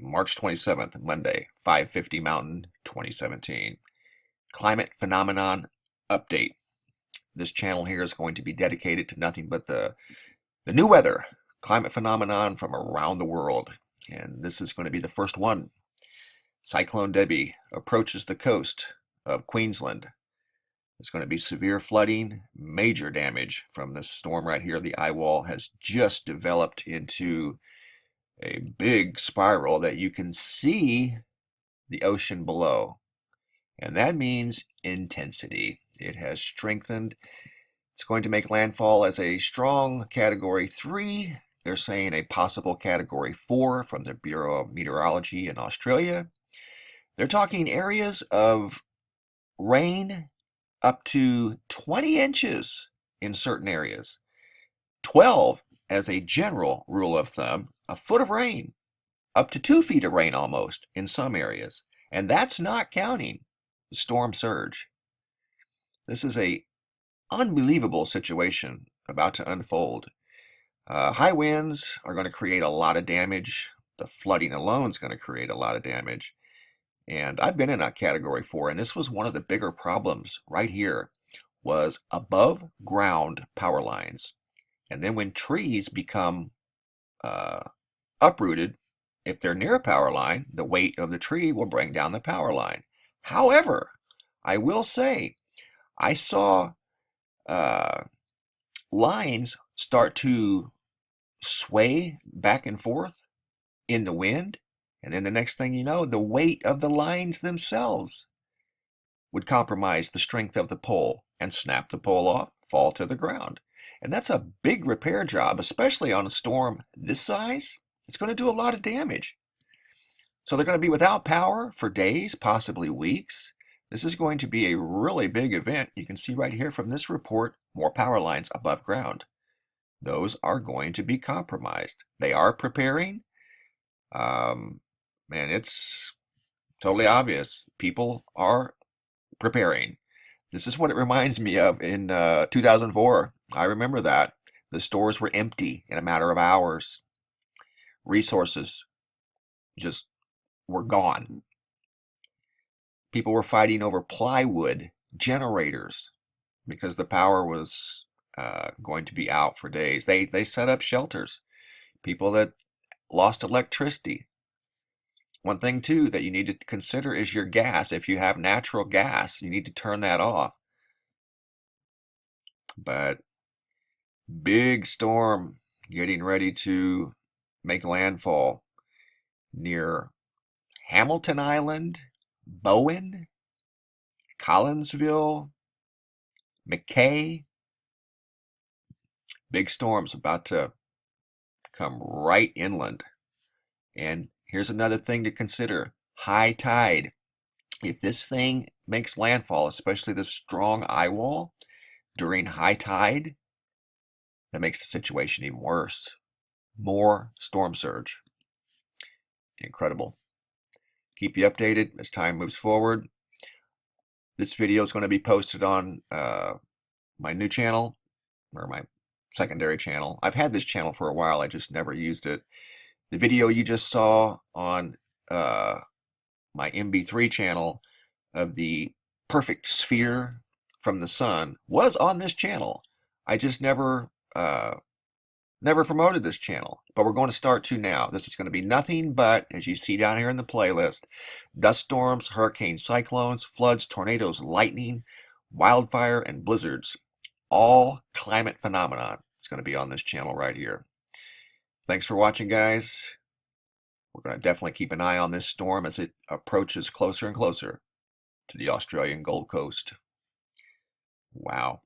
March 27th, Monday, 5:50 Mountain, 2017. Climate Phenomenon Update. This channel here is going to be dedicated to nothing but the new weather, climate phenomenon from around the world. And this is going to be the first one. Cyclone Debbie approaches the coast of Queensland. There's going to be severe flooding, major damage from this storm right here. The eye wall has just developed into a big spiral that you can see the ocean below. And that means intensity. It has strengthened. It's going to make landfall as a strong Category 3. They're saying a possible Category 4 from the Bureau of Meteorology in Australia. They're talking areas of rain up to 20 inches in certain areas. 12 as a general rule of thumb, a foot of rain, up to 2 feet of rain almost in some areas. And that's not counting the storm surge. This is a unbelievable situation about to unfold. High winds are going to create a lot of damage. The flooding alone is going to create a lot of damage. And I've been in a Category 4, and this was one of the bigger problems right here, was above ground power lines. And then when trees become uprooted, if they're near a power line, the weight of the tree will bring down the power line. However, I will say, I saw lines start to sway back and forth in the wind. And then the next thing you know, the weight of the lines themselves would compromise the strength of the pole and snap the pole off, fall to the ground. And that's a big repair job, especially on a storm this size. It's going to do a lot of damage. So they're going to be without power for days, possibly weeks. This is going to be a really big event. You can see right here from this report, more power lines above ground. Those are going to be compromised. They are preparing. Man, it's totally obvious. People are preparing. This is what it reminds me of in 2004. I remember that. The stores were empty in a matter of hours. Resources just were gone. People were fighting over plywood generators because the power was going to be out for days. They set up shelters. People that lost electricity. One thing too that you need to consider is your gas. If you have natural gas, you need to turn that off. But big storm getting ready to make landfall near Hamilton Island, Bowen, Collinsville, McKay. Big storms about to come right inland. And here's another thing to consider. High tide. If this thing makes landfall, especially the strong eye wall during high tide, that makes the situation even worse. More storm surge. Incredible. Keep you updated as time moves forward. This video is going to be posted on my new channel, or my secondary channel. I've had this channel for a while, I just never used it. The video you just saw on my MB3 channel of the perfect sphere from the sun was on this channel. I just never promoted this channel, but we're going to start to now. This is going to be nothing but, as you see down here in the playlist, dust storms, hurricanes, cyclones, floods, tornadoes, lightning, wildfire, and blizzards. All climate phenomenon. It's going to be on this channel right here. Thanks for watching, guys. We're going to definitely keep an eye on this storm as it approaches closer and closer to the Australian Gold Coast. Wow.